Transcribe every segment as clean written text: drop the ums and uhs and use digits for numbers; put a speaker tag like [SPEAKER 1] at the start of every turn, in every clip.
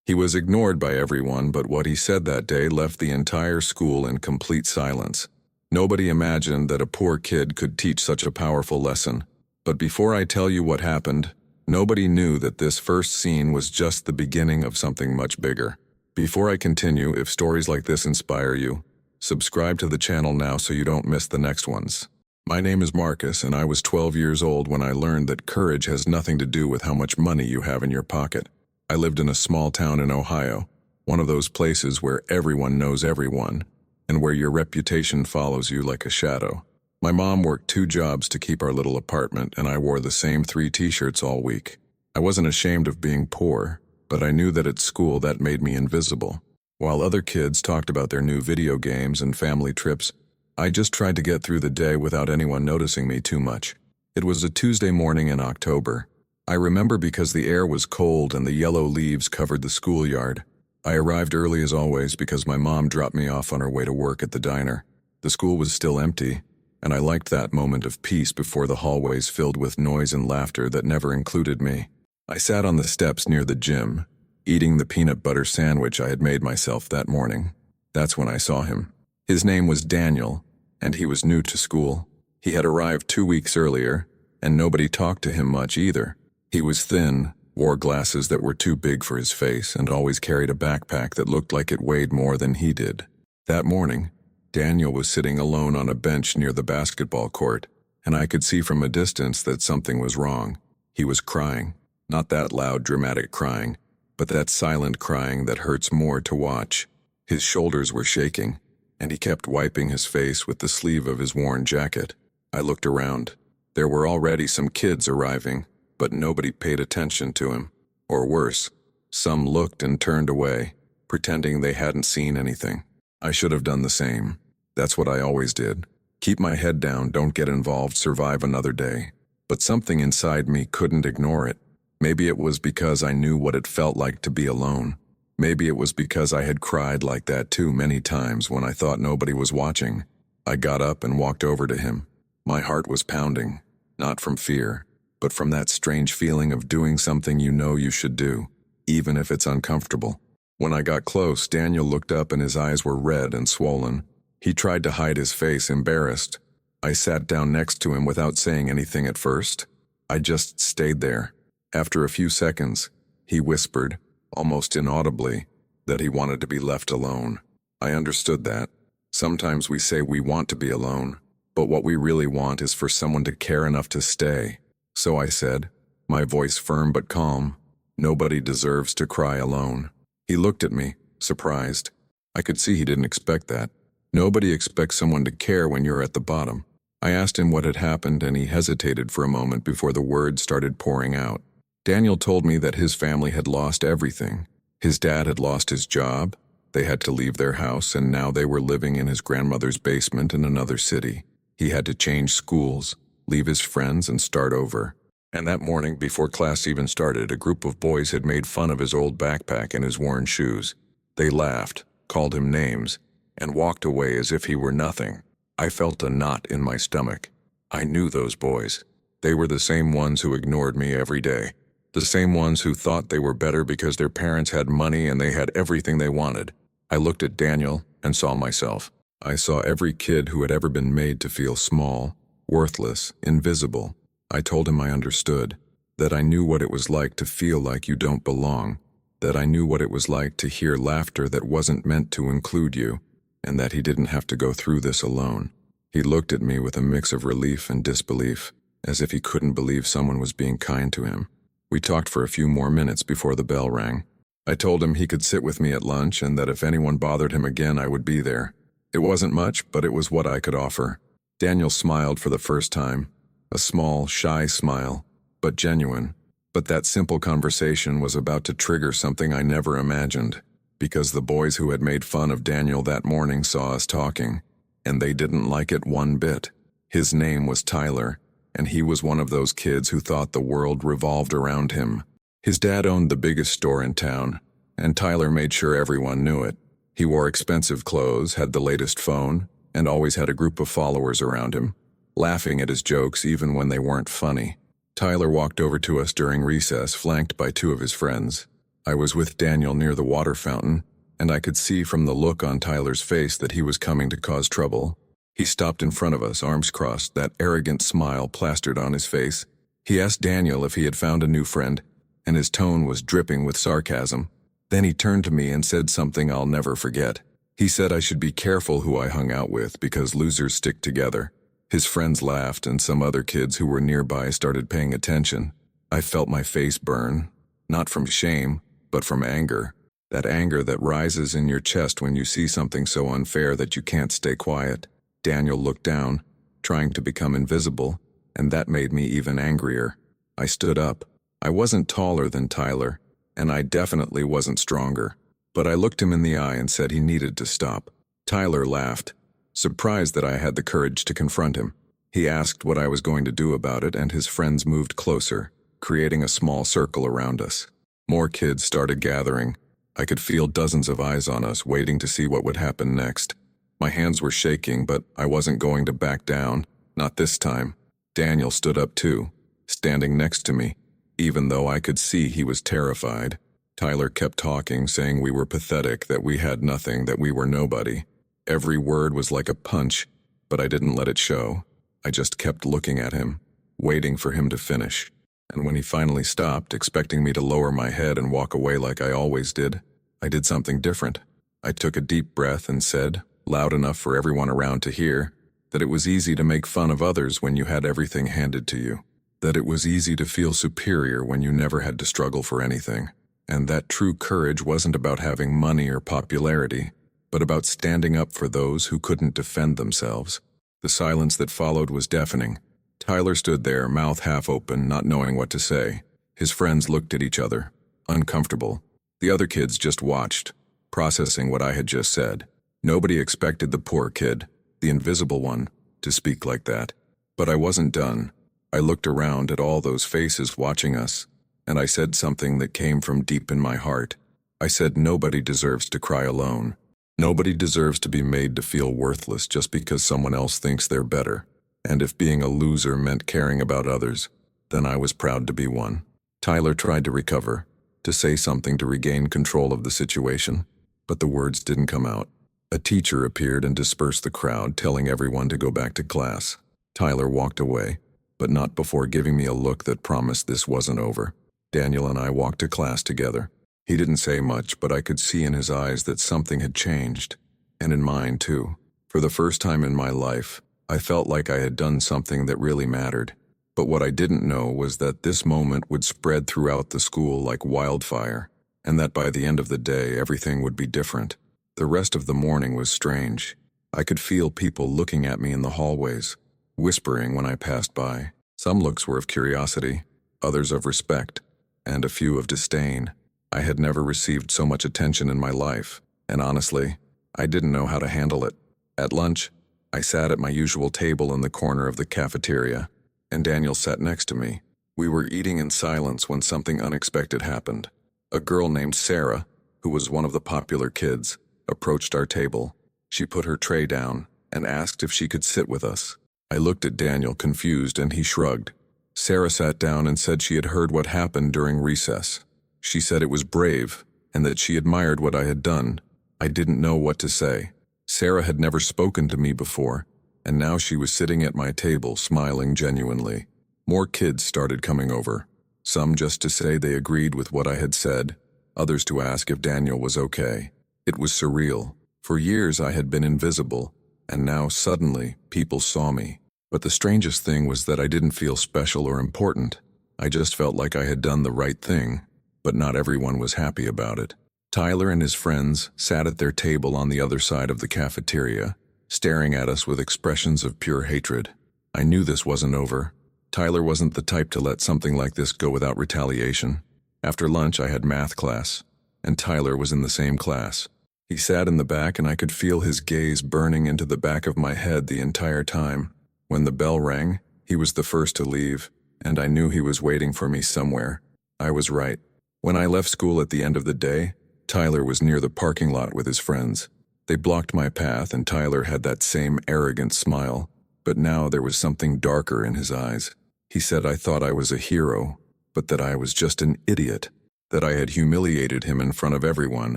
[SPEAKER 1] He was ignored by everyone, but what he said that day left the entire school in complete silence. Nobody imagined that a poor kid could teach such a powerful lesson. But before I tell you what happened, nobody knew that this first scene was just the beginning of something much bigger. Before I continue, if stories like this inspire you, subscribe to the channel now so you don't miss the next ones. My name is Marcus, and I was 12 years old when I learned that courage has nothing to do with how much money you have in your pocket. I lived in a small town in Ohio, one of those places where everyone knows everyone, and where your reputation follows you like a shadow. My mom worked 2 jobs to keep our little apartment, and I wore the same 3 t-shirts all week. I wasn't ashamed of being poor, but I knew that at school that made me invisible. While other kids talked about their new video games and family trips, I just tried to get through the day without anyone noticing me too much. It was a Tuesday morning in October. I remember because the air was cold and the yellow leaves covered the schoolyard. I arrived early as always because my mom dropped me off on her way to work at the diner. The school was still empty, and I liked that moment of peace before the hallways filled with noise and laughter that never included me. I sat on the steps near the gym, eating the peanut butter sandwich I had made myself that morning. That's when I saw him. His name was Daniel, and he was new to school. He had arrived 2 weeks earlier, and nobody talked to him much either. He was thin, wore glasses that were too big for his face, and always carried a backpack that looked like it weighed more than he did. That morning, Daniel was sitting alone on a bench near the basketball court, and I could see from a distance that something was wrong. He was crying. Not that loud, dramatic crying, but that silent crying that hurts more to watch. His shoulders were shaking, and he kept wiping his face with the sleeve of his worn jacket. I looked around. There were already some kids arriving, but nobody paid attention to him. Or worse, some looked and turned away, pretending they hadn't seen anything. I should have done the same. That's what I always did. Keep my head down, don't get involved, survive another day. But something inside me couldn't ignore it. Maybe it was because I knew what it felt like to be alone. Maybe it was because I had cried like that too many times when I thought nobody was watching. I got up and walked over to him. My heart was pounding, not from fear, but from that strange feeling of doing something you know you should do, even if it's uncomfortable. When I got close, Daniel looked up and his eyes were red and swollen. He tried to hide his face, embarrassed. I sat down next to him without saying anything at first. I just stayed there. After a few seconds, he whispered, almost inaudibly, that he wanted to be left alone. I understood that. Sometimes we say we want to be alone, but what we really want is for someone to care enough to stay. So I said, my voice firm but calm, nobody deserves to cry alone. He looked at me, surprised. I could see he didn't expect that. Nobody expects someone to care when you're at the bottom. I asked him what had happened, and he hesitated for a moment before the words started pouring out. Daniel told me that his family had lost everything. His dad had lost his job, they had to leave their house, and now they were living in his grandmother's basement in another city. He had to change schools, leave his friends, and start over. And that morning, before class even started, a group of boys had made fun of his old backpack and his worn shoes. They laughed, called him names, and walked away as if he were nothing. I felt a knot in my stomach. I knew those boys. They were the same ones who ignored me every day. The same ones who thought they were better because their parents had money and they had everything they wanted. I looked at Daniel and saw myself. I saw every kid who had ever been made to feel small, worthless, invisible. I told him I understood, that I knew what it was like to feel like you don't belong, that I knew what it was like to hear laughter that wasn't meant to include you, and that he didn't have to go through this alone. He looked at me with a mix of relief and disbelief, as if he couldn't believe someone was being kind to him. We talked for a few more minutes before the bell rang. I told him he could sit with me at lunch and that if anyone bothered him again, I would be there. It wasn't much, but it was what I could offer. Daniel smiled for the first time, a small, shy smile, but genuine. But that simple conversation was about to trigger something I never imagined, because the boys who had made fun of Daniel that morning saw us talking, and they didn't like it one bit. His name was Tyler, and he was one of those kids who thought the world revolved around him. His dad owned the biggest store in town, and Tyler made sure everyone knew it. He wore expensive clothes, had the latest phone, and always had a group of followers around him, laughing at his jokes even when they weren't funny. Tyler walked over to us during recess, flanked by 2 of his friends. I was with Daniel near the water fountain, and I could see from the look on Tyler's face that he was coming to cause trouble. He stopped in front of us, arms crossed, that arrogant smile plastered on his face. He asked Daniel if he had found a new friend, and his tone was dripping with sarcasm. Then he turned to me and said something I'll never forget. He said I should be careful who I hung out with because losers stick together. His friends laughed, and some other kids who were nearby started paying attention. I felt my face burn, not from shame, but from anger. That anger that rises in your chest when you see something so unfair that you can't stay quiet. Daniel looked down, trying to become invisible, and that made me even angrier. I stood up. I wasn't taller than Tyler, and I definitely wasn't stronger, but I looked him in the eye and said he needed to stop. Tyler laughed, surprised that I had the courage to confront him. He asked what I was going to do about it, and his friends moved closer, creating a small circle around us. More kids started gathering. I could feel dozens of eyes on us, waiting to see what would happen next. My hands were shaking, but I wasn't going to back down, not this time. Daniel stood up too, standing next to me, even though I could see he was terrified. Tyler kept talking, saying we were pathetic, that we had nothing, that we were nobody. Every word was like a punch, but I didn't let it show. I just kept looking at him, waiting for him to finish. And when he finally stopped, expecting me to lower my head and walk away like I always did, I did something different. I took a deep breath and said, loud enough for everyone around to hear, that it was easy to make fun of others when you had everything handed to you. That it was easy to feel superior when you never had to struggle for anything. And that true courage wasn't about having money or popularity, but about standing up for those who couldn't defend themselves. The silence that followed was deafening. Tyler stood there, mouth half open, not knowing what to say. His friends looked at each other, uncomfortable. The other kids just watched, processing what I had just said. Nobody expected the poor kid, the invisible one, to speak like that. But I wasn't done. I looked around at all those faces watching us, and I said something that came from deep in my heart. I said nobody deserves to cry alone. Nobody deserves to be made to feel worthless just because someone else thinks they're better. And if being a loser meant caring about others, then I was proud to be one. Tyler tried to recover, to say something to regain control of the situation, but the words didn't come out. A teacher appeared and dispersed the crowd, telling everyone to go back to class. Tyler walked away, but not before giving me a look that promised this wasn't over. Daniel and I walked to class together. He didn't say much, but I could see in his eyes that something had changed, and in mine too. For the first time in my life, I felt like I had done something that really mattered. But what I didn't know was that this moment would spread throughout the school like wildfire, and that by the end of the day, everything would be different. The rest of the morning was strange. I could feel people looking at me in the hallways, whispering when I passed by. Some looks were of curiosity, others of respect, and a few of disdain. I had never received so much attention in my life, and honestly, I didn't know how to handle it. At lunch, I sat at my usual table in the corner of the cafeteria, and Daniel sat next to me. We were eating in silence when something unexpected happened. A girl named Sarah, who was one of the popular kids, approached our table. She put her tray down and asked if she could sit with us. I looked at Daniel, confused, and he shrugged. Sarah sat down and said she had heard what happened during recess. She said it was brave, and that she admired what I had done. I didn't know what to say. Sarah had never spoken to me before, and now she was sitting at my table, smiling genuinely. More kids started coming over, some just to say they agreed with what I had said, others to ask if Daniel was okay. It was surreal. For years I had been invisible, and now suddenly people saw me. But the strangest thing was that I didn't feel special or important. I just felt like I had done the right thing, but not everyone was happy about it. Tyler and his friends sat at their table on the other side of the cafeteria, staring at us with expressions of pure hatred. I knew this wasn't over. Tyler wasn't the type to let something like this go without retaliation. After lunch, I had math class, and Tyler was in the same class. He sat in the back, and I could feel his gaze burning into the back of my head the entire time. When the bell rang, he was the first to leave, and I knew he was waiting for me somewhere. I was right. When I left school at the end of the day, Tyler was near the parking lot with his friends. They blocked my path, and Tyler had that same arrogant smile, but now there was something darker in his eyes. He said I thought I was a hero, but that I was just an idiot. that I had humiliated him in front of everyone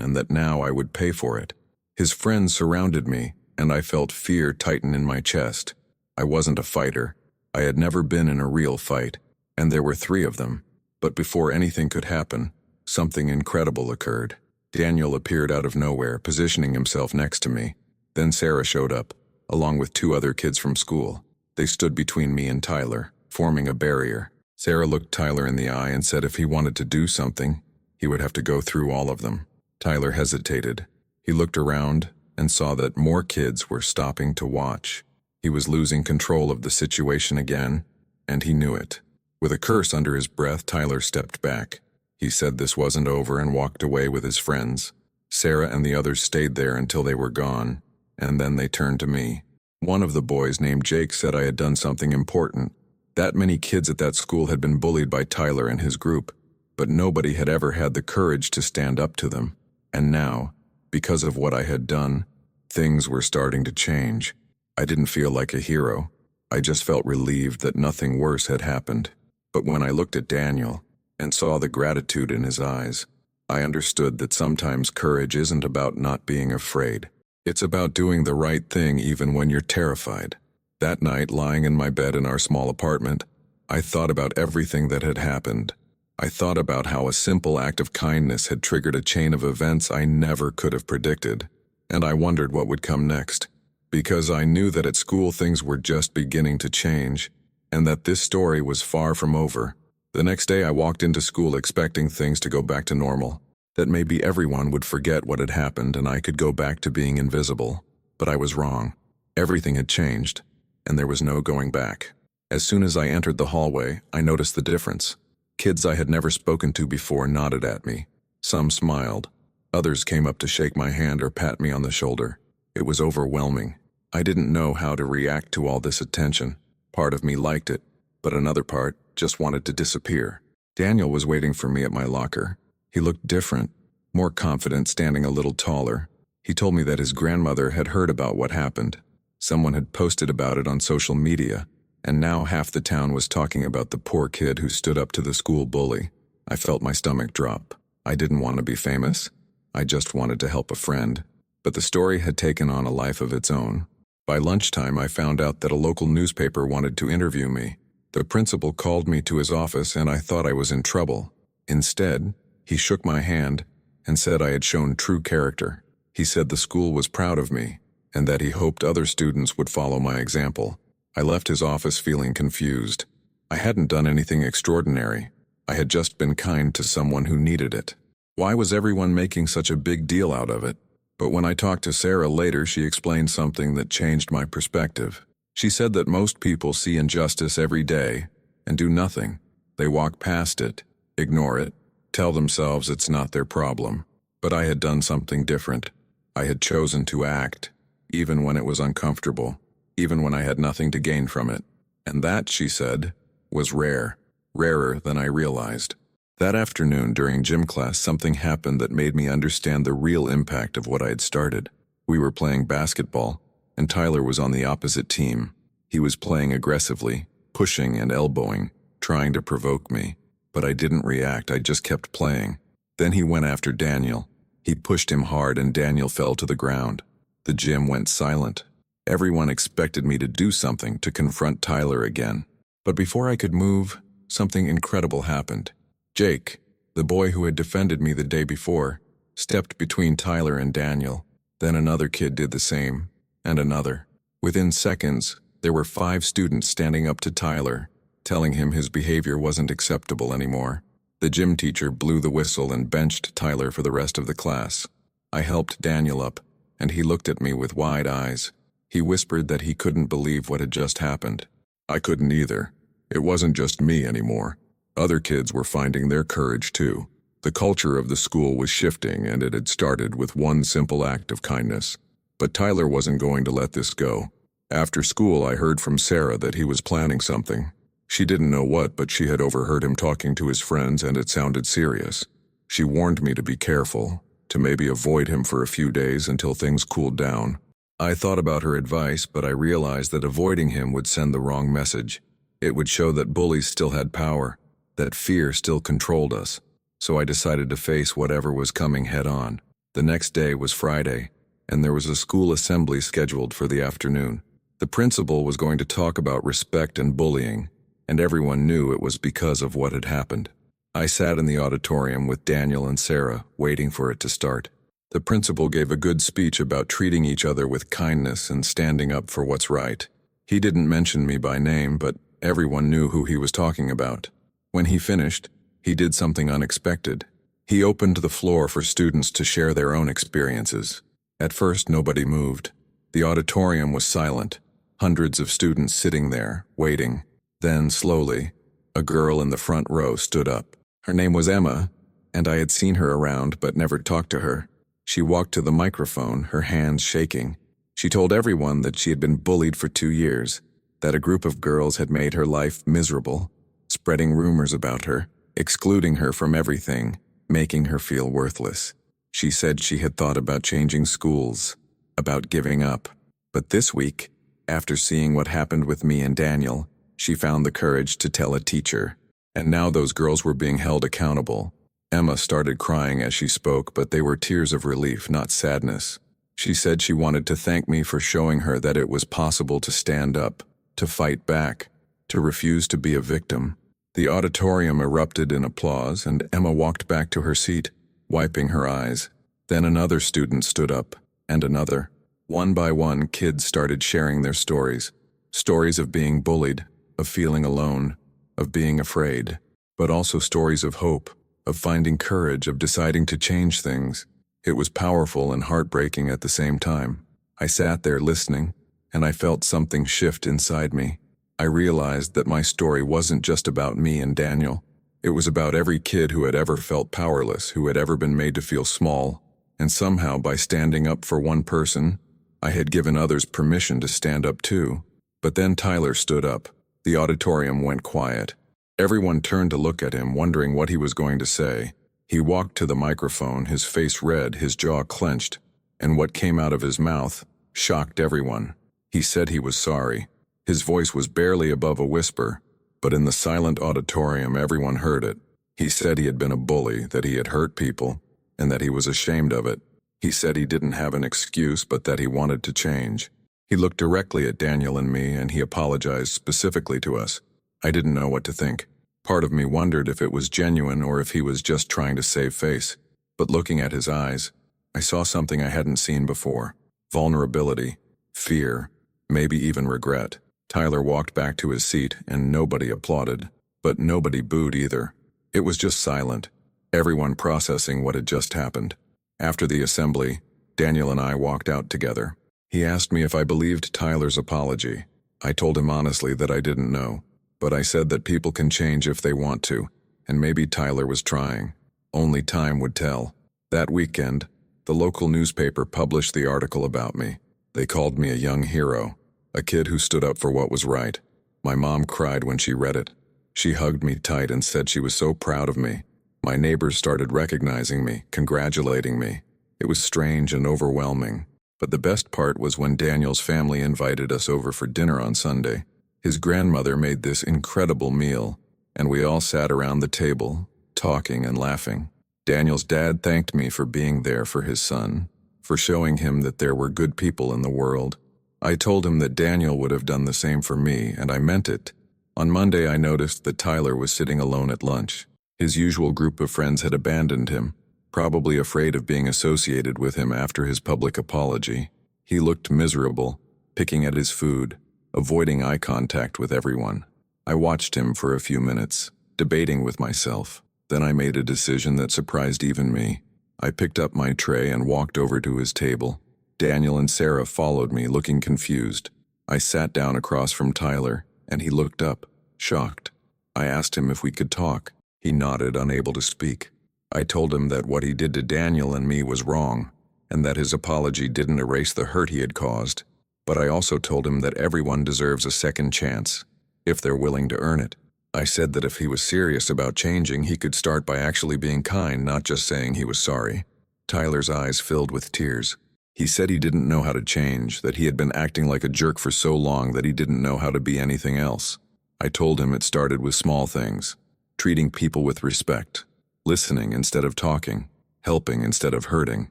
[SPEAKER 1] and that now I would pay for it. His friends surrounded me, and I felt fear tighten in my chest. I wasn't a fighter. I had never been in a real fight, and there were 3 of them. But before anything could happen, something incredible occurred. Daniel appeared out of nowhere, positioning himself next to me. Then Sarah showed up, along with 2 other kids from school. They stood between me and Tyler, forming a barrier. Sarah looked Tyler in the eye and said if he wanted to do something, he would have to go through all of them. Tyler hesitated. He looked around and saw that more kids were stopping to watch. He was losing control of the situation again, and he knew it. With a curse under his breath, Tyler stepped back. He said this wasn't over and walked away with his friends. Sarah and the others stayed there until they were gone, and then they turned to me. One of the boys, named Jake, said I had done something important. That many kids at that school had been bullied by Tyler and his group, but nobody had ever had the courage to stand up to them. And now, because of what I had done, things were starting to change. I didn't feel like a hero. I just felt relieved that nothing worse had happened. But when I looked at Daniel and saw the gratitude in his eyes, I understood that sometimes courage isn't about not being afraid. It's about doing the right thing even when you're terrified. That night, lying in my bed in our small apartment, I thought about everything that had happened. I thought about how a simple act of kindness had triggered a chain of events I never could have predicted, and I wondered what would come next. Because I knew that at school things were just beginning to change, and that this story was far from over. The next day I walked into school expecting things to go back to normal, that maybe everyone would forget what had happened and I could go back to being invisible. But I was wrong. Everything had changed, and there was no going back. As soon as I entered the hallway, I noticed the difference. Kids I had never spoken to before nodded at me. Some smiled. Others came up to shake my hand or pat me on the shoulder. It was overwhelming. I didn't know how to react to all this attention. Part of me liked it, but another part just wanted to disappear. Daniel was waiting for me at my locker. He looked different, more confident, standing a little taller. He told me that his grandmother had heard about what happened. Someone had posted about it on social media, and now half the town was talking about the poor kid who stood up to the school bully. I felt my stomach drop. I didn't want to be famous. I just wanted to help a friend. But the story had taken on a life of its own. By lunchtime, I found out that a local newspaper wanted to interview me. The principal called me to his office, and I thought I was in trouble. Instead, he shook my hand and said I had shown true character. He said the school was proud of me, and that he hoped other students would follow my example. I left his office feeling confused. I hadn't done anything extraordinary. I had just been kind to someone who needed it. Why was everyone making such a big deal out of it? But when I talked to Sarah later, she explained something that changed my perspective. She said that most people see injustice every day and do nothing. They walk past it, ignore it, tell themselves it's not their problem. But I had done something different. I had chosen to act, even when it was uncomfortable, even when I had nothing to gain from it. And that, she said, was rare, rarer than I realized. That afternoon during gym class, something happened that made me understand the real impact of what I had started. We were playing basketball, and Tyler was on the opposite team. He was playing aggressively, pushing and elbowing, trying to provoke me. But I didn't react, I just kept playing. Then he went after Daniel. He pushed him hard and Daniel fell to the ground. The gym went silent. Everyone expected me to do something, to confront Tyler again. But before I could move, something incredible happened. Jake, the boy who had defended me the day before, stepped between Tyler and Daniel. Then another kid did the same, and another. Within seconds, there were 5 students standing up to Tyler, telling him his behavior wasn't acceptable anymore. The gym teacher blew the whistle and benched Tyler for the rest of the class. I helped Daniel up, and he looked at me with wide eyes. He whispered that he couldn't believe what had just happened. I couldn't either. It wasn't just me anymore. Other kids were finding their courage too. The culture of the school was shifting, and it had started with one simple act of kindness. But Tyler wasn't going to let this go. After school, I heard from Sarah that he was planning something. She didn't know what, but she had overheard him talking to his friends, and it sounded serious. She warned me to be careful, to maybe avoid him for a few days until things cooled down. I thought about her advice, but I realized that avoiding him would send the wrong message. It would show that bullies still had power, that fear still controlled us. so I decided to face whatever was coming head on. The next day was Friday, and there was a school assembly scheduled for the afternoon. The principal was going to talk about respect and bullying, and everyone knew it was because of what had happened. I sat in the auditorium with Daniel and Sarah, waiting for it to start. The principal gave a good speech about treating each other with kindness and standing up for what's right. He didn't mention me by name, but everyone knew who he was talking about. When he finished, he did something unexpected. He opened the floor for students to share their own experiences. At first, nobody moved. The auditorium was silent, hundreds of students sitting there, waiting. Then, slowly, a girl in the front row stood up. Her name was Emma, and I had seen her around but never talked to her. She walked to the microphone, her hands shaking. She told everyone that she had been bullied for 2 years, that a group of girls had made her life miserable, spreading rumors about her, excluding her from everything, making her feel worthless. She said she had thought about changing schools, about giving up. But this week, after seeing what happened with me and Daniel, she found the courage to tell a teacher. And now those girls were being held accountable. Emma started crying as she spoke, but they were tears of relief, not sadness. She said she wanted to thank me for showing her that it was possible to stand up, to fight back, to refuse to be a victim. The auditorium erupted in applause, and Emma walked back to her seat, wiping her eyes. Then another student stood up, and another. One by one, kids started sharing their stories. Stories of being bullied, of feeling alone, of being afraid, but also stories of hope, of finding courage, of deciding to change things. It was powerful and heartbreaking at the same time. I sat there listening, and I felt something shift inside me. I realized that my story wasn't just about me and Daniel. It was about every kid who had ever felt powerless, who had ever been made to feel small, and somehow by standing up for one person, I had given others permission to stand up too. But then Tyler stood up. The auditorium went quiet. Everyone turned to look at him, wondering what he was going to say. He walked to the microphone, his face red, his jaw clenched, and what came out of his mouth shocked everyone. He said he was sorry. His voice was barely above a whisper, but in the silent auditorium everyone heard it. He said he had been a bully, that he had hurt people, and that he was ashamed of it. He said he didn't have an excuse, but that he wanted to change. He looked directly at Daniel and me, and he apologized specifically to us. I didn't know what to think. Part of me wondered if it was genuine or if he was just trying to save face. But looking at his eyes, I saw something I hadn't seen before. Vulnerability, fear, maybe even regret. Tyler walked back to his seat, and nobody applauded. But nobody booed either. It was just silent, everyone processing what had just happened. After the assembly, Daniel and I walked out together. He asked me if I believed Tyler's apology. I told him honestly that I didn't know, but I said that people can change if they want to, and maybe Tyler was trying. Only time would tell. That weekend, the local newspaper published the article about me. They called me a young hero, a kid who stood up for what was right. My mom cried when she read it. She hugged me tight and said she was so proud of me. My neighbors started recognizing me, congratulating me. It was strange and overwhelming. But the best part was when Daniel's family invited us over for dinner on Sunday. His grandmother made this incredible meal, and we all sat around the table, talking and laughing. Daniel's dad thanked me for being there for his son, for showing him that there were good people in the world. I told him that Daniel would have done the same for me, and I meant it. On Monday, I noticed that Tyler was sitting alone at lunch. His usual group of friends had abandoned him, probably afraid of being associated with him after his public apology. He looked miserable, picking at his food, avoiding eye contact with everyone. I watched him for a few minutes, debating with myself. Then I made a decision that surprised even me. I picked up my tray and walked over to his table. Daniel and Sarah followed me, looking confused. I sat down across from Tyler, and he looked up, shocked. I asked him if we could talk. He nodded, unable to speak. I told him that what he did to Daniel and me was wrong, and that his apology didn't erase the hurt he had caused. But I also told him that everyone deserves a second chance, if they're willing to earn it. I said that if he was serious about changing, he could start by actually being kind, not just saying he was sorry. Tyler's eyes filled with tears. He said he didn't know how to change, that he had been acting like a jerk for so long that he didn't know how to be anything else. I told him it started with small things, treating people with respect, listening instead of talking, helping instead of hurting.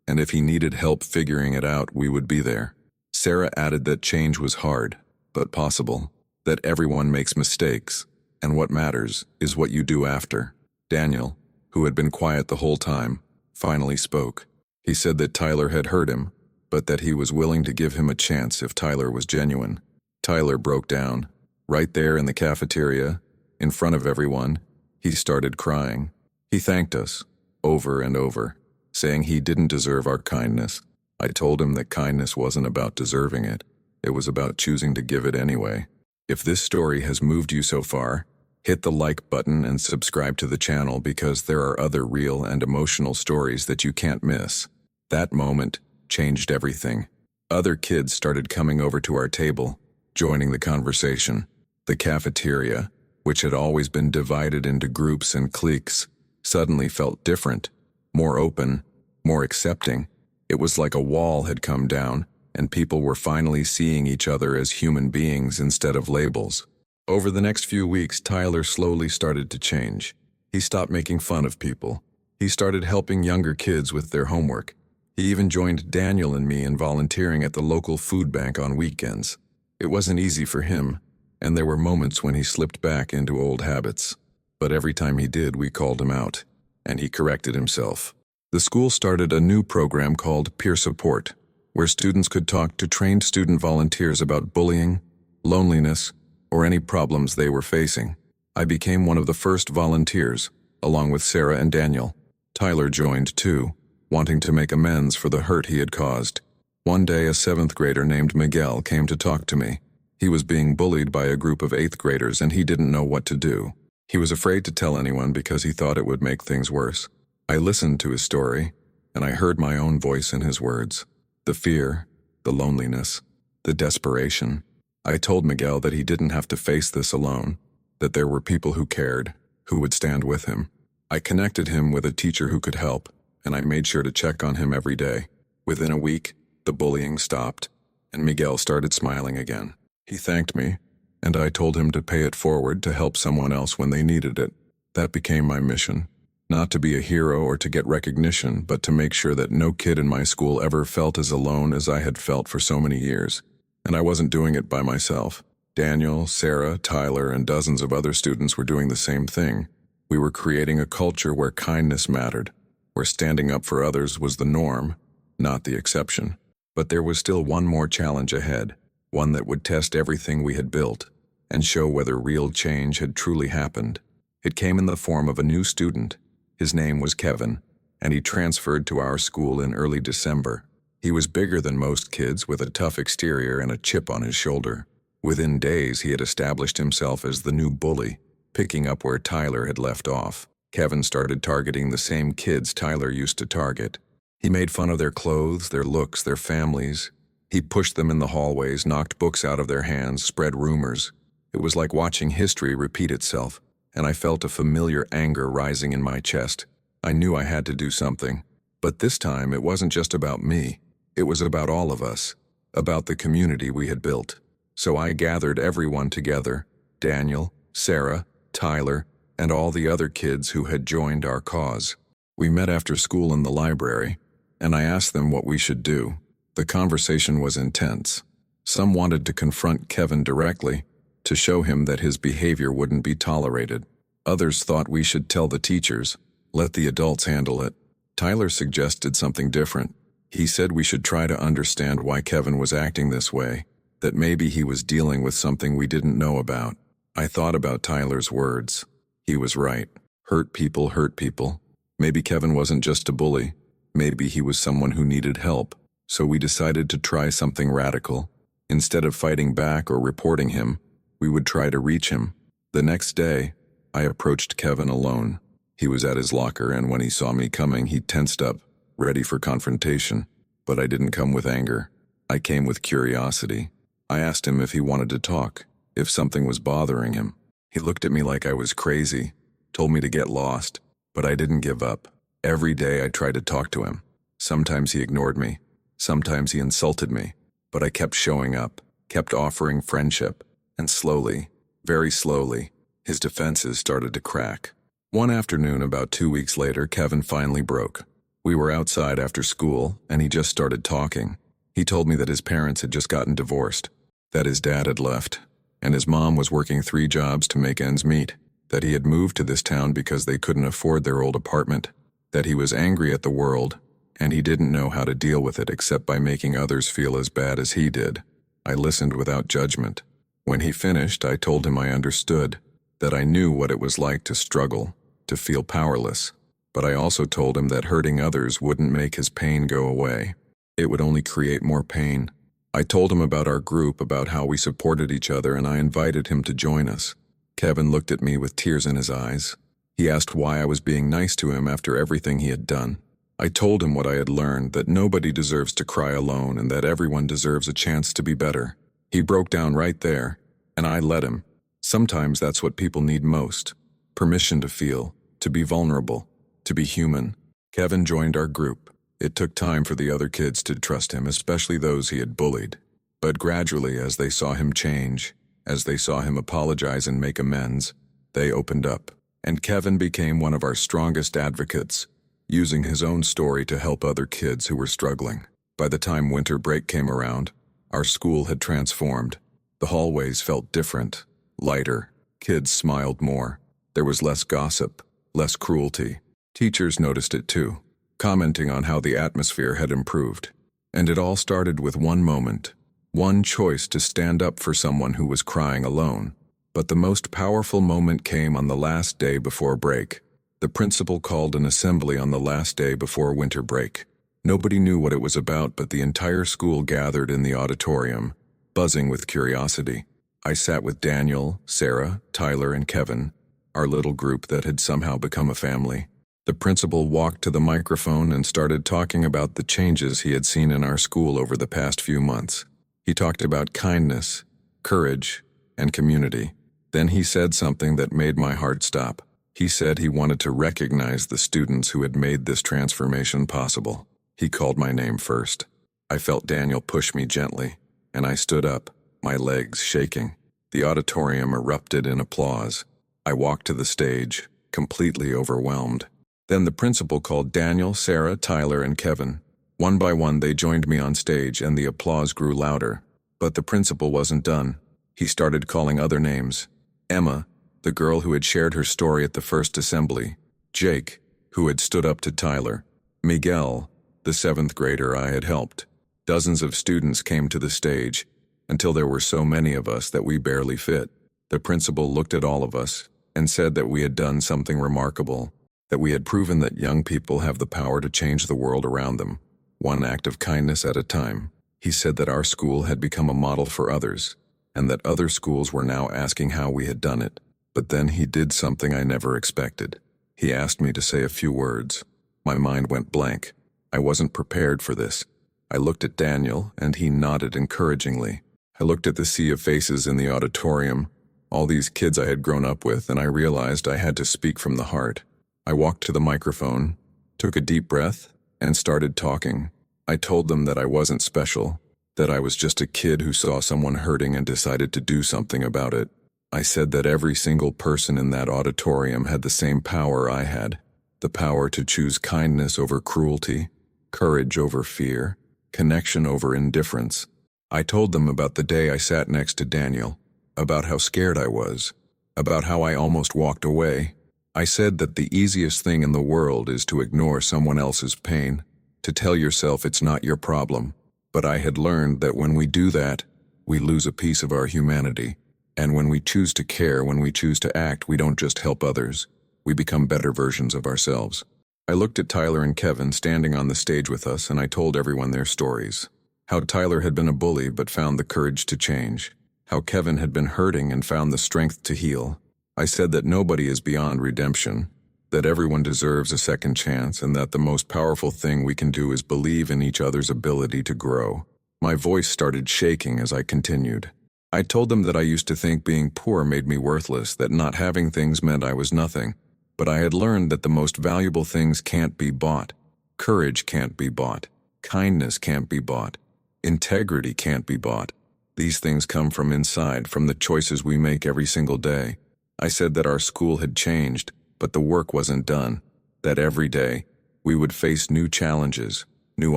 [SPEAKER 1] And if he needed help figuring it out, we would be there. Sarah added that change was hard, but possible, that everyone makes mistakes, and what matters is what you do after. Daniel, who had been quiet the whole time, finally spoke. He said that Tyler had hurt him, but that he was willing to give him a chance if Tyler was genuine. Tyler broke down. Right there in the cafeteria, in front of everyone, he started crying. He thanked us, over and over, saying he didn't deserve our kindness. I told him that kindness wasn't about deserving it. It was about choosing to give it anyway. If this story has moved you so far, hit the like button and subscribe to the channel because there are other real and emotional stories that you can't miss. That moment changed everything. Other kids started coming over to our table, joining the conversation. The cafeteria, which had always been divided into groups and cliques, suddenly felt different, more open, more accepting. It was like a wall had come down, and people were finally seeing each other as human beings instead of labels. Over the next few weeks, Tyler slowly started to change. He stopped making fun of people. He started helping younger kids with their homework. He even joined Daniel and me in volunteering at the local food bank on weekends. It wasn't easy for him, and there were moments when he slipped back into old habits. But every time he did, we called him out, and he corrected himself. The school started a new program called Peer Support, where students could talk to trained student volunteers about bullying, loneliness, or any problems they were facing. I became one of the first volunteers, along with Sarah and Daniel. Tyler joined too, wanting to make amends for the hurt he had caused. One day, a 7th grader named Miguel came to talk to me. He was being bullied by a group of 8th graders and he didn't know what to do. He was afraid to tell anyone because he thought it would make things worse. I listened to his story, and I heard my own voice in his words. The fear, the loneliness, the desperation. I told Miguel that he didn't have to face this alone, that there were people who cared, who would stand with him. I connected him with a teacher who could help, and I made sure to check on him every day. Within a week, the bullying stopped, and Miguel started smiling again. He thanked me, and I told him to pay it forward to help someone else when they needed it. That became my mission. Not to be a hero or to get recognition, but to make sure that no kid in my school ever felt as alone as I had felt for so many years. And I wasn't doing it by myself. Daniel, Sarah, Tyler, and dozens of other students were doing the same thing. We were creating a culture where kindness mattered, where standing up for others was the norm, not the exception. But there was still one more challenge ahead, one that would test everything we had built and show whether real change had truly happened. It came in the form of a new student. His name was Kevin, and he transferred to our school in early December. He was bigger than most kids, with a tough exterior and a chip on his shoulder. Within days, he had established himself as the new bully, picking up where Tyler had left off. Kevin started targeting the same kids Tyler used to target. He made fun of their clothes, their looks, their families. He pushed them in the hallways, knocked books out of their hands, spread rumors. It was like watching history repeat itself, and I felt a familiar anger rising in my chest. I knew I had to do something. But this time, it wasn't just about me. It was about all of us, about the community we had built. So I gathered everyone together, Daniel, Sarah, Tyler, and all the other kids who had joined our cause. We met after school in the library, and I asked them what we should do. The conversation was intense. Some wanted to confront Kevin directly, to show him that his behavior wouldn't be tolerated. Others thought we should tell the teachers, let the adults handle it. Tyler suggested something different. He said we should try to understand why Kevin was acting this way, that maybe he was dealing with something we didn't know about. I thought about Tyler's words. He was right. Hurt people hurt people. Maybe Kevin wasn't just a bully. Maybe he was someone who needed help. So we decided to try something radical. Instead of fighting back or reporting him, we would try to reach him. The next day, I approached Kevin alone. He was at his locker, and when he saw me coming, he tensed up, ready for confrontation. But I didn't come with anger. I came with curiosity. I asked him if he wanted to talk, if something was bothering him. He looked at me like I was crazy, told me to get lost, but I didn't give up. Every day I tried to talk to him. Sometimes he ignored me. Sometimes he insulted me. But I kept showing up, kept offering friendship, and slowly, very slowly, his defenses started to crack. One afternoon, about 2 weeks later, Kevin finally broke. We were outside after school, and he just started talking. He told me that his parents had just gotten divorced, that his dad had left, and his mom was working 3 jobs to make ends meet, that he had moved to this town because they couldn't afford their old apartment, that he was angry at the world, and he didn't know how to deal with it except by making others feel as bad as he did. I listened without judgment. When he finished, I told him I understood, that I knew what it was like to struggle, to feel powerless. But I also told him that hurting others wouldn't make his pain go away. It would only create more pain. I told him about our group, about how we supported each other, and I invited him to join us. Kevin looked at me with tears in his eyes. He asked why I was being nice to him after everything he had done. I told him what I had learned, that nobody deserves to cry alone and that everyone deserves a chance to be better. He broke down right there, and I let him. Sometimes that's what people need most. Permission to feel, to be vulnerable, to be human. Kevin joined our group. It took time for the other kids to trust him, especially those he had bullied. But gradually, as they saw him change, as they saw him apologize and make amends, they opened up. And Kevin became one of our strongest advocates, using his own story to help other kids who were struggling. By the time winter break came around, our school had transformed. The hallways felt different, lighter. Kids smiled more. There was less gossip, less cruelty. Teachers noticed it too, commenting on how the atmosphere had improved. And it all started with one moment, one choice to stand up for someone who was crying alone. But the most powerful moment came on the last day before break. The principal called an assembly on the last day before winter break. Nobody knew what it was about, but the entire school gathered in the auditorium, buzzing with curiosity. I sat with Daniel, Sarah, Tyler, and Kevin, our little group that had somehow become a family. The principal walked to the microphone and started talking about the changes he had seen in our school over the past few months. He talked about kindness, courage, and community. Then he said something that made my heart stop. He said he wanted to recognize the students who had made this transformation possible. He called my name first. I felt Daniel push me gently, and I stood up, my legs shaking. The auditorium erupted in applause. I walked to the stage, completely overwhelmed. Then the principal called Daniel, Sarah, Tyler, and Kevin. One by one they joined me on stage and the applause grew louder. But the principal wasn't done. He started calling other names. Emma, the girl who had shared her story at the first assembly. Jake, who had stood up to Tyler. Miguel, the 7th grader I had helped. Dozens of students came to the stage, until there were so many of us that we barely fit. The principal looked at all of us and said that we had done something remarkable, that we had proven that young people have the power to change the world around them, one act of kindness at a time. He said that our school had become a model for others, and that other schools were now asking how we had done it. But then he did something I never expected. He asked me to say a few words. My mind went blank. I wasn't prepared for this. I looked at Daniel, and he nodded encouragingly. I looked at the sea of faces in the auditorium, all these kids I had grown up with, and I realized I had to speak from the heart. I walked to the microphone, took a deep breath, and started talking. I told them that I wasn't special, that I was just a kid who saw someone hurting and decided to do something about it. I said that every single person in that auditorium had the same power I had, the power to choose kindness over cruelty, courage over fear, connection over indifference. I told them about the day I sat next to Daniel, about how scared I was, about how I almost walked away. I said that the easiest thing in the world is to ignore someone else's pain, to tell yourself it's not your problem. But I had learned that when we do that, we lose a piece of our humanity. And when we choose to care, when we choose to act, we don't just help others, we become better versions of ourselves. I looked at Tyler and Kevin standing on the stage with us, and I told everyone their stories. How Tyler had been a bully but found the courage to change. How Kevin had been hurting and found the strength to heal. I said that nobody is beyond redemption, that everyone deserves a second chance, and that the most powerful thing we can do is believe in each other's ability to grow. My voice started shaking as I continued. I told them that I used to think being poor made me worthless, that not having things meant I was nothing. But I had learned that the most valuable things can't be bought. Courage can't be bought. Kindness can't be bought. Integrity can't be bought. These things come from inside, from the choices we make every single day. I said that our school had changed, but the work wasn't done. That every day, we would face new challenges, new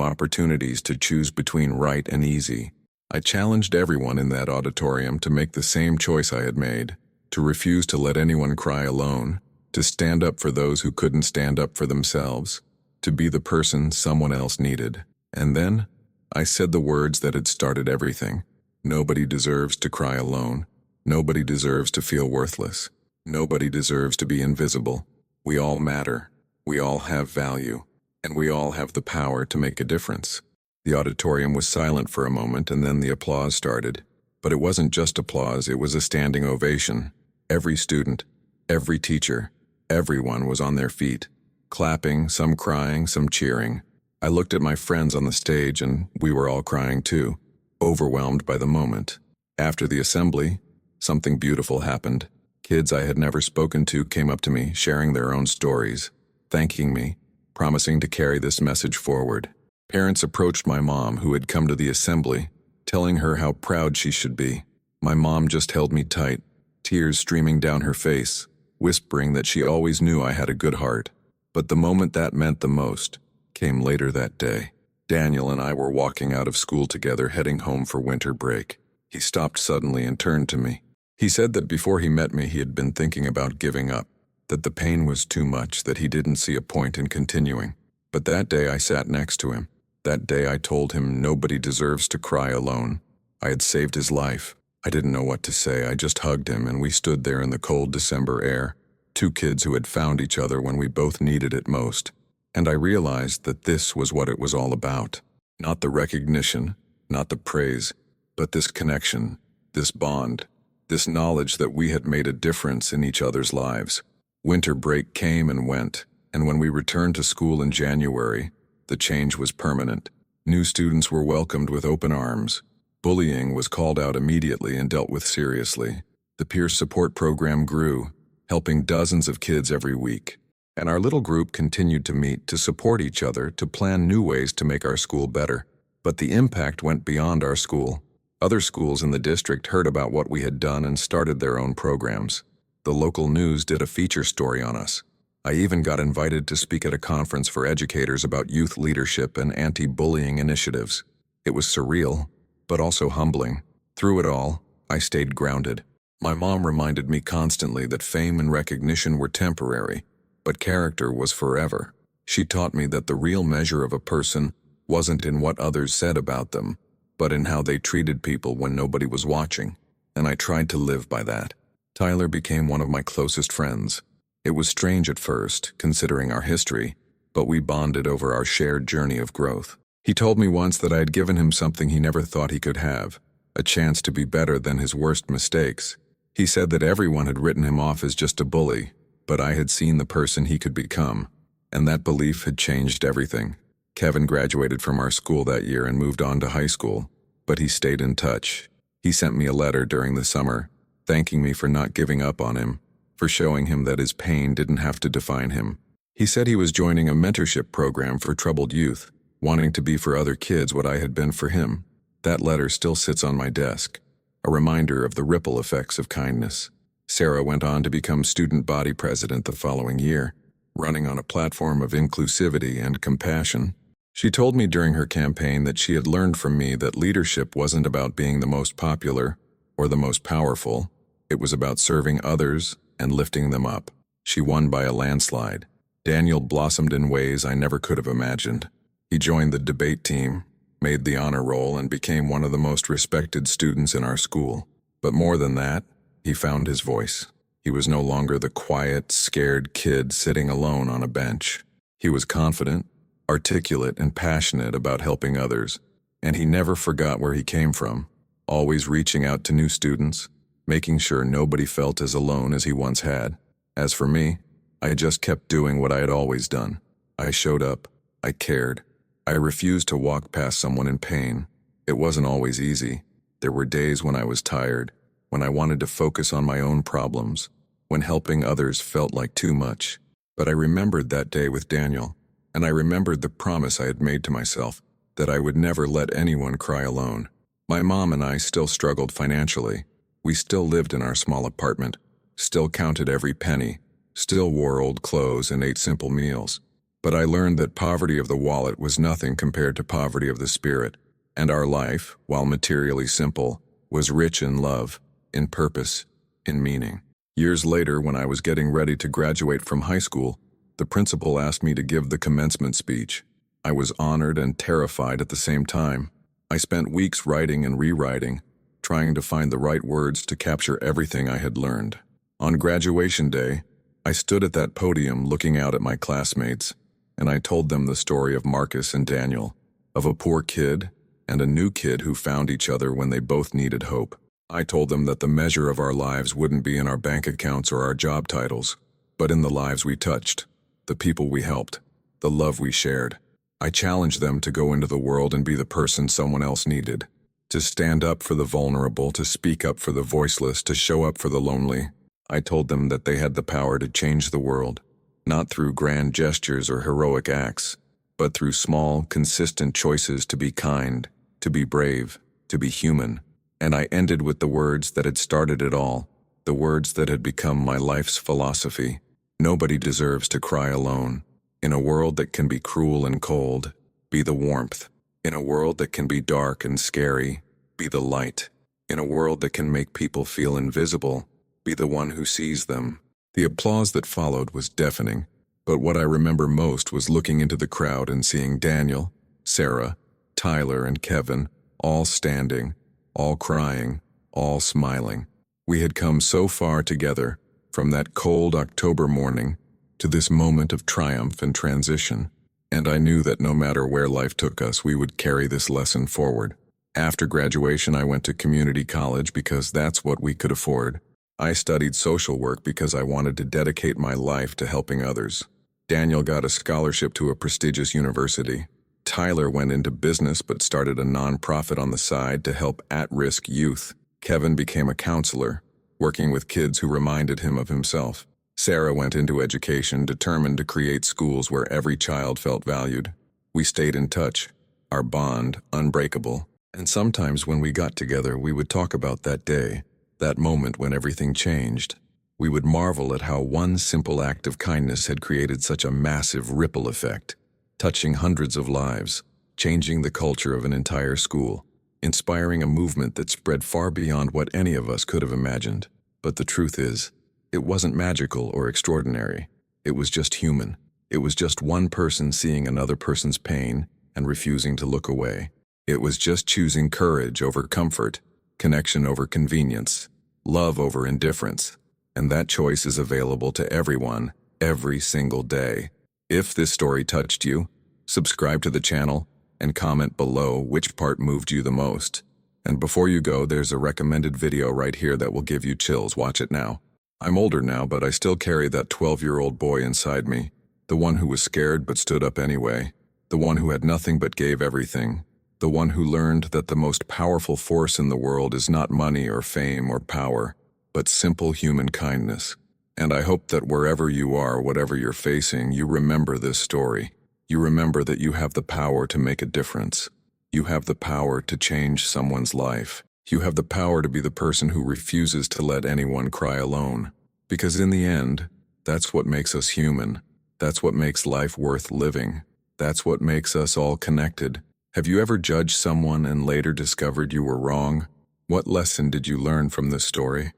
[SPEAKER 1] opportunities to choose between right and easy. I challenged everyone in that auditorium to make the same choice I had made, to refuse to let anyone cry alone, to stand up for those who couldn't stand up for themselves, to be the person someone else needed. And then, I said the words that had started everything. Nobody deserves to cry alone. Nobody deserves to feel worthless. Nobody deserves to be invisible. We all matter. We all have value. And we all have the power to make a difference. The auditorium was silent for a moment, and then the applause started. But it wasn't just applause, it was a standing ovation. Every student, every teacher, everyone was on their feet, clapping, some crying, some cheering. I looked at my friends on the stage, and we were all crying too, overwhelmed by the moment. After the assembly, something beautiful happened. Kids I had never spoken to came up to me, sharing their own stories, thanking me, promising to carry this message forward. Parents approached my mom, who had come to the assembly, telling her how proud she should be. My mom just held me tight, tears streaming down her face, whispering that she always knew I had a good heart. But the moment that meant the most came later that day. Daniel and I were walking out of school together, heading home for winter break. He stopped suddenly and turned to me. He said that before he met me, he had been thinking about giving up, that the pain was too much, that he didn't see a point in continuing. But that day I sat next to him. That day I told him nobody deserves to cry alone. I had saved his life. I didn't know what to say. I just hugged him, and we stood there in the cold December air, two kids who had found each other when we both needed it most. And I realized that this was what it was all about. Not the recognition, not the praise, but this connection, this bond, this knowledge that we had made a difference in each other's lives. Winter break came and went, and when we returned to school in January, the change was permanent. New students were welcomed with open arms. Bullying was called out immediately and dealt with seriously. The peer support program grew, helping dozens of kids every week. And our little group continued to meet, to support each other, to plan new ways to make our school better. But the impact went beyond our school. Other schools in the district heard about what we had done and started their own programs. The local news did a feature story on us. I even got invited to speak at a conference for educators about youth leadership and anti-bullying initiatives. It was surreal, but also humbling. Through it all, I stayed grounded. My mom reminded me constantly that fame and recognition were temporary, but character was forever. She taught me that the real measure of a person wasn't in what others said about them, but in how they treated people when nobody was watching. And I tried to live by that. Tyler became one of my closest friends. It was strange at first, considering our history, but we bonded over our shared journey of growth. He told me once that I had given him something he never thought he could have, a chance to be better than his worst mistakes. He said that everyone had written him off as just a bully, but I had seen the person he could become, and that belief had changed everything. Kevin graduated from our school that year and moved on to high school, but he stayed in touch. He sent me a letter during the summer, thanking me for not giving up on him, for showing him that his pain didn't have to define him. He said he was joining a mentorship program for troubled youth, wanting to be for other kids what I had been for him. That letter still sits on my desk, a reminder of the ripple effects of kindness. Sarah went on to become student body president the following year, running on a platform of inclusivity and compassion. She told me during her campaign that she had learned from me that leadership wasn't about being the most popular or the most powerful. It was about serving others and lifting them up. She won by a landslide. Daniel blossomed in ways I never could have imagined. He joined the debate team, made the honor roll, and became one of the most respected students in our school. But more than that, he found his voice. He was no longer the quiet, scared kid sitting alone on a bench. He was confident, articulate, and passionate about helping others, and he never forgot where he came from, always reaching out to new students, making sure nobody felt as alone as he once had. As for me, I just kept doing what I had always done. I showed up. I cared. I refused to walk past someone in pain. It wasn't always easy. There were days when I was tired, when I wanted to focus on my own problems, when helping others felt like too much. But I remembered that day with Daniel, and I remembered the promise I had made to myself, that I would never let anyone cry alone. My mom and I still struggled financially. We still lived in our small apartment, still counted every penny, still wore old clothes and ate simple meals. But I learned that poverty of the wallet was nothing compared to poverty of the spirit, and our life, while materially simple, was rich in love, in purpose, in meaning. Years later, when I was getting ready to graduate from high school, the principal asked me to give the commencement speech. I was honored and terrified at the same time. I spent weeks writing and rewriting, trying to find the right words to capture everything I had learned. On graduation day, I stood at that podium looking out at my classmates, and I told them the story of Marcus and Daniel, of a poor kid and a new kid who found each other when they both needed hope. I told them that the measure of our lives wouldn't be in our bank accounts or our job titles, but in the lives we touched, the people we helped, the love we shared. I challenged them to go into the world and be the person someone else needed, to stand up for the vulnerable, to speak up for the voiceless, to show up for the lonely. I told them that they had the power to change the world, not through grand gestures or heroic acts, but through small, consistent choices to be kind, to be brave, to be human. And I ended with the words that had started it all, the words that had become my life's philosophy. Nobody deserves to cry alone. In a world that can be cruel and cold, be the warmth. In a world that can be dark and scary, be the light. In a world that can make people feel invisible, be the one who sees them. The applause that followed was deafening, but what I remember most was looking into the crowd and seeing Daniel, Sarah, Tyler, and Kevin, all standing, all crying, all smiling. We had come so far together, from that cold October morning to this moment of triumph and transition, and I knew that no matter where life took us, we would carry this lesson forward. After graduation, I went to community college because that's what we could afford. I studied social work because I wanted to dedicate my life to helping others. Daniel got a scholarship to a prestigious university. Tyler went into business but started a nonprofit on the side to help at-risk youth. Kevin became a counselor, working with kids who reminded him of himself. Sarah went into education, determined to create schools where every child felt valued. We stayed in touch, our bond unbreakable. And sometimes when we got together, we would talk about that day, that moment when everything changed. We would marvel at how one simple act of kindness had created such a massive ripple effect, touching hundreds of lives, changing the culture of an entire school, inspiring a movement that spread far beyond what any of us could have imagined. But the truth is, it wasn't magical or extraordinary. It was just human. It was just one person seeing another person's pain and refusing to look away. It was just choosing courage over comfort, connection over convenience, love over indifference. And that choice is available to everyone, every single day. If this story touched you, subscribe to the channel and comment below which part moved you the most. And before you go, there's a recommended video right here that will give you chills. Watch it now. I'm older now, but I still carry that 12-year-old boy inside me, the one who was scared but stood up anyway, the one who had nothing but gave everything, the one who learned that the most powerful force in the world is not money or fame or power, but simple human kindness. And I hope that wherever you are, whatever you're facing, you remember this story. You remember that you have the power to make a difference. You have the power to change someone's life. You have the power to be the person who refuses to let anyone cry alone. Because in the end, that's what makes us human. That's what makes life worth living. That's what makes us all connected. Have you ever judged someone and later discovered you were wrong? What lesson did you learn from this story?